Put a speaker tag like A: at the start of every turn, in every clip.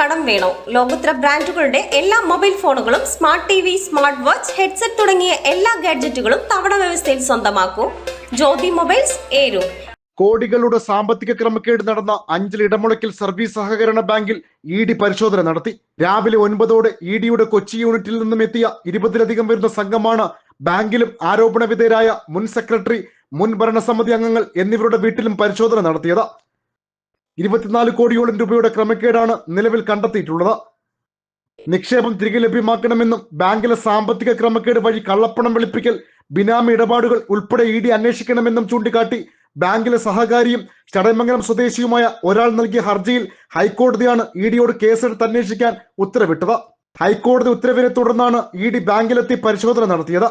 A: കടം വേണോ? ലോകോത്തര ബ്രാൻഡുകളുടെ എല്ലാ മൊബൈൽ ഫോണുകളും smart TV, smart watch, headset തുടങ്ങിയ എല്ലാ ഗാഡ്ജറ്റുകളും തവണ വ്യവസ്ഥയിൽ സ്വന്തമാക്കൂ. ജ്യോതി മൊബൈൽസ്, ഏരൂർ.
B: കോടികളുടെ സാമ്പത്തിക ക്രമക്കേട് നടന്ന അഞ്ചൽ ഇടമുളയ്ക്കൽ സർവീസ് സഹകരണ ബാങ്കിൽ ഇ ഡി പരിശോധന നടത്തി. രാവിലെ 9 ഇ.ഡിയുടെ കൊച്ചി യൂണിറ്റിൽ നിന്നും എത്തിയ 20-ലധികം വരുന്ന സംഘമാണ് ബാങ്കിലും ആരോപണ വിധേയരായ മുൻ സെക്രട്ടറി, മുൻ ഭരണസമിതി അംഗങ്ങൾ എന്നിവരുടെ വീട്ടിലും പരിശോധന നടത്തിയത്. 24 കോടിയോളം രൂപയുടെ ക്രമക്കേടാണ് നിലവിൽ കണ്ടെത്തിയിട്ടുള്ളത്. നിക്ഷേപം തിരികെ ലഭ്യമാക്കണമെന്നും ബാങ്കിലെ സാമ്പത്തിക ക്രമക്കേട് വഴി കള്ളപ്പണം വെളുപ്പിക്കൽ, ബിനാമി ഇടപാടുകൾ ഉൾപ്പെടെ ഇ ഡി അന്വേഷിക്കണമെന്നും ചൂണ്ടിക്കാട്ടി ബാങ്കിലെ സഹകാരിയും ചടയമംഗലം സ്വദേശിയുമായ ഒരാൾ നൽകിയ ഹർജിയിൽ ഹൈക്കോടതിയാണ് ഇ ഡിയോട് കേസെടുത്ത് അന്വേഷിക്കാൻ ഉത്തരവിട്ടത്. ഹൈക്കോടതി ഉത്തരവിനെ തുടർന്നാണ് ഇ ഡി ബാങ്കിലെത്തി പരിശോധന നടത്തിയത്.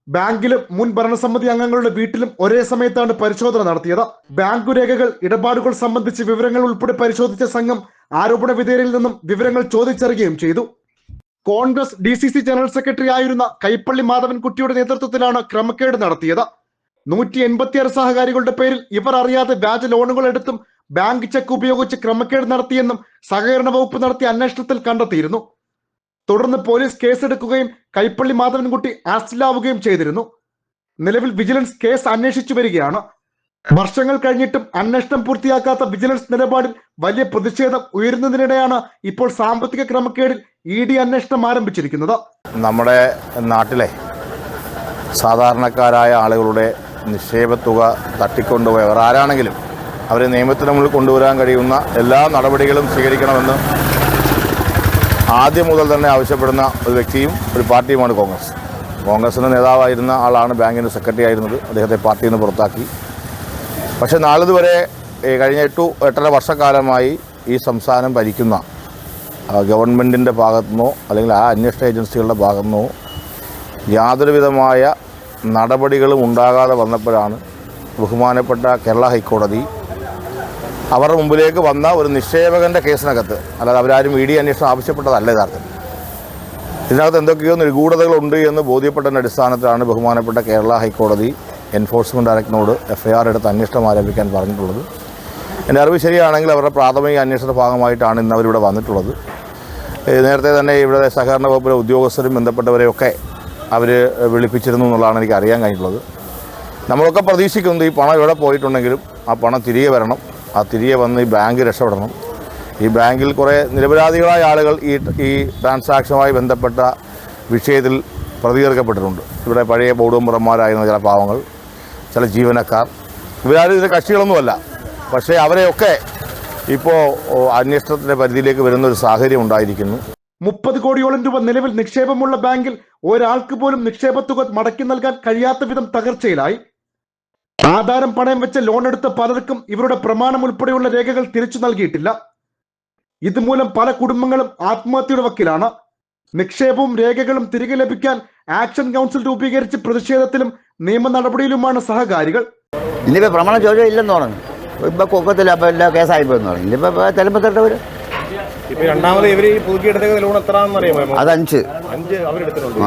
B: ബാങ്കിലും മുൻ ഭരണസമിതി അംഗങ്ങളുടെ വീട്ടിലും ഒരേ സമയത്താണ് പരിശോധന നടത്തിയത്. ബാങ്ക് രേഖകൾ, ഇടപാടുകൾ സംബന്ധിച്ച വിവരങ്ങൾ ഉൾപ്പെടെ പരിശോധിച്ച സംഘം ആരോപണ വിധേയരിൽ നിന്നും വിവരങ്ങൾ ചോദിച്ചറിയുകയും ചെയ്തു. കോൺഗ്രസ് DCC ജനറൽ സെക്രട്ടറി ആയിരുന്ന കൈപ്പള്ളി മാധവൻകുട്ടിയുടെ നേതൃത്വത്തിലാണ് ക്രമക്കേട് നടത്തിയത്. 186 സഹകാരികളുടെ പേരിൽ ഇവർ അറിയാതെ വ്യാജ ലോണുകൾ എടുത്തും ബാങ്ക് ചെക്ക് ഉപയോഗിച്ച് ക്രമക്കേട് നടത്തിയെന്നും സഹകരണ വകുപ്പ് നടത്തിയ അന്വേഷണത്തിൽ കണ്ടെത്തിയിരുന്നു. തുടർന്ന് പോലീസ് കേസെടുക്കുകയും കൈപ്പള്ളി മാധവൻകുട്ടി അറസ്റ്റിലാവുകയും ചെയ്തിരുന്നു. നിലവിൽ വിജിലൻസ് കേസ് അന്വേഷിച്ചു വരികയാണ്. വർഷങ്ങൾ കഴിഞ്ഞിട്ടും അന്വേഷണം പൂർത്തിയാക്കാത്ത വിജിലൻസ് നിലപാടിൽ വലിയ പ്രതിഷേധം ഉയരുന്നതിനിടെയാണ് ഇപ്പോൾ സാമ്പത്തിക ക്രമക്കേടിൽ ഇ ഡി അന്വേഷണം ആരംഭിച്ചിരിക്കുന്നത്.
C: നമ്മുടെ നാട്ടിലെ സാധാരണക്കാരായ ആളുകളുടെ നിക്ഷേപത്തുക തട്ടിക്കൊണ്ടുപോയവർ ആരാണെങ്കിലും അവരെ നിയമത്തിന് മുന്നിൽ കൊണ്ടുവരാൻ കഴിയുന്ന എല്ലാ നടപടികളും സ്വീകരിക്കണമെന്ന് ആദ്യം മുതൽ തന്നെ ആവശ്യപ്പെടുന്ന ഒരു വ്യക്തിയും ഒരു പാർട്ടിയുമാണ് കോൺഗ്രസ്. കോൺഗ്രസിൻ്റെ നേതാവായിരുന്ന ആളാണ് ബാങ്കിൻ്റെ സെക്രട്ടറി ആയിരുന്നത്. അദ്ദേഹത്തെ പാർട്ടിയിൽ നിന്ന് പുറത്താക്കി. പക്ഷേ നാളിതുവരെ കഴിഞ്ഞ 8-8.5 വർഷക്കാലമായി ഈ സംസ്ഥാനം ഭരിക്കുന്ന ഗവൺമെൻറ്റിൻ്റെ ഭാഗത്തുനിന്നോ അല്ലെങ്കിൽ ആ അന്വേഷണ ഏജൻസികളുടെ ഭാഗത്തുനിന്നോ യാതൊരു വിധമായ നടപടികളും ഉണ്ടാകാതെ വന്നപ്പോഴാണ് ബഹുമാനപ്പെട്ട കേരള ഹൈക്കോടതി അവരുടെ മുമ്പിലേക്ക് വന്ന ഒരു നിക്ഷേപകൻ്റെ കേസിനകത്ത്, അല്ലാതെ അവരാരും ഇ ഡി അന്വേഷണം ആവശ്യപ്പെട്ടതല്ല യഥാർത്ഥത്തിൽ, ഇതിനകത്ത് എന്തൊക്കെയോ നിഗൂഢതകളുണ്ട് എന്ന് ബോധ്യപ്പെട്ടതിൻ്റെ അടിസ്ഥാനത്തിലാണ് ബഹുമാനപ്പെട്ട കേരള ഹൈക്കോടതി എൻഫോഴ്സ്മെൻറ്റ് ഡയറക്ടറിനോട് FIR എടുത്ത് അന്വേഷണം ആരംഭിക്കാൻ പറഞ്ഞിട്ടുള്ളത്. എൻ്റെ അറിവ് ശരിയാണെങ്കിൽ അവരുടെ പ്രാഥമിക അന്വേഷണ ഭാഗമായിട്ടാണ് ഇന്ന് അവരിവിടെ വന്നിട്ടുള്ളത്. നേരത്തെ തന്നെ ഇവിടെ സഹകരണ വകുപ്പിലെ ഉദ്യോഗസ്ഥരും ബന്ധപ്പെട്ടവരെയൊക്കെ അവർ വിളിപ്പിച്ചിരുന്നു എന്നുള്ളതാണ് എനിക്ക് അറിയാൻ കഴിഞ്ഞിട്ടുള്ളത്. നമ്മളൊക്കെ പ്രതീക്ഷിക്കുന്നത് ഈ പണം ഇവിടെ പോയിട്ടുണ്ടെങ്കിലും ആ പണം തിരികെ വരണം, ആ തിരികെ വന്ന് ഈ ബാങ്ക് രക്ഷപ്പെടണം. ഈ ബാങ്കിൽ കുറേ നിരപരാധികളായ ആളുകൾ ഈ ട്രാൻസാക്ഷനുമായി ബന്ധപ്പെട്ട വിഷയത്തിൽ പ്രതികരിക്കപ്പെട്ടിട്ടുണ്ട്. ഇവിടെ പഴയ ബോർഡ് മെമ്പർമാരായിരുന്ന ചില പാവങ്ങൾ, ചില ജീവനക്കാർ, ഇവരാരും ഇതിൻ്റെ കക്ഷികളൊന്നുമല്ല. പക്ഷേ അവരെയൊക്കെ ഇപ്പോൾ അന്വേഷണത്തിൻ്റെ പരിധിയിലേക്ക് വരുന്ന ഒരു സാഹചര്യം ഉണ്ടായിരിക്കുന്നു.
B: 30 കോടിയോളം രൂപ നിലവിൽ നിക്ഷേപമുള്ള ബാങ്കിൽ ഒരാൾക്ക് പോലും നിക്ഷേപത്തുക മടക്കി നൽകാൻ കഴിയാത്ത വിധം തകർച്ചയിലായി. ആധാരം പണയം വെച്ച് ലോൺ എടുത്ത പലർക്കും ഇവരുടെ പ്രമാണം ഉൾപ്പെടെയുള്ള രേഖകൾ തിരിച്ചു നൽകിയിട്ടില്ല. ഇതുമൂലം പല കുടുംബങ്ങളും ആത്മഹത്യയുടെ വക്കിലാണ്. നിക്ഷേപവും രേഖകളും തിരികെ ലഭിക്കാൻ ആക്ഷൻ കൗൺസിൽ രൂപീകരിച്ച് പ്രതിഷേധത്തിലും നിയമ നടപടിയിലുമാണ് സഹകാരികൾ.
D: ഇന്നിപ്പോ പ്രമാണം ചോദ്യം ഇല്ലെന്ന് പറഞ്ഞു. ഇപ്പൊ കൊക്കത്തില്ല, അപ്പൊ എല്ലാ കേസായി പോയെന്ന് പറഞ്ഞു. ഇനിയിപ്പോ ചിലപ്പോൾ
E: രണ്ടാമത് ഇവര് പുതുക്കിയെടുത്ത ലോൺ എത്രയാണെന്ന് അറിയാമോ?
D: അത് 5
E: അവരെടുത്തിട്ടുണ്ട്.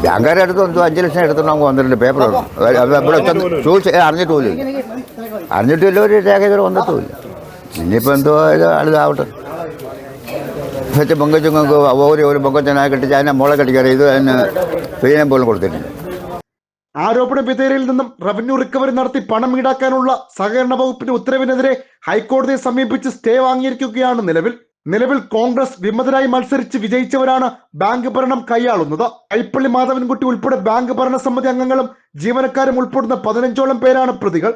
D: ബാങ്കുകാരെടുത്ത് 5 ലക്ഷം എടുത്തിട്ടുണ്ടെങ്കിൽ വന്നിട്ടുണ്ട്. പേപ്പർ ചോദിച്ച് അറിഞ്ഞിട്ടില്ല, ഒരു രേഖ ഇതുവരെ വന്നിട്ടുമില്ല. ഇനിയിപ്പോൾ എന്തോ ആളിതാവട്ടെ. പൊങ്കച്ചങ്ങൾക്ക് ഒരു പൊങ്കച്ചനായി കെട്ടിച്ച് അതിനെ മോളെ കെട്ടിക്കറി ഇത് അതിന് സ്ത്രീനെ പോലും കൊടുത്തിട്ടില്ല.
B: ആരോപണ വിധേയരിൽ നിന്നും റവന്യൂ റിക്കവറി നടത്തി പണം ഈടാക്കാനുള്ള സഹകരണ വകുപ്പിന്റെ ഉത്തരവിനെതിരെ ഹൈക്കോടതിയെ സമീപിച്ച് സ്റ്റേ വാങ്ങിയിരിക്കുകയാണ് നിലവിൽ കോൺഗ്രസ് വിമതരായി മത്സരിച്ച് വിജയിച്ചവരാണ് ബാങ്ക് ഭരണം കൈയാളുന്നത്. കൈപ്പള്ളി മാധവൻകുട്ടി ഉൾപ്പെടെ ബാങ്ക് ഭരണസമിതി അംഗങ്ങളും ജീവനക്കാരും ഉൾപ്പെടുന്ന 15ഓളം പേരാണ് പ്രതികൾ.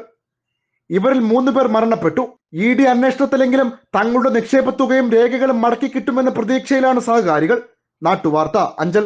B: ഇവരിൽ 3 പേർ മരണപ്പെട്ടു. ഇ ഡി അന്വേഷണത്തിലെങ്കിലും തങ്ങളുടെ നിക്ഷേപ തുകയും രേഖകളും മടക്കി കിട്ടുമെന്ന പ്രതീക്ഷയിലാണ് സഹകാരികൾ. നാട്ടുവാർത്ത, അഞ്ചൽ.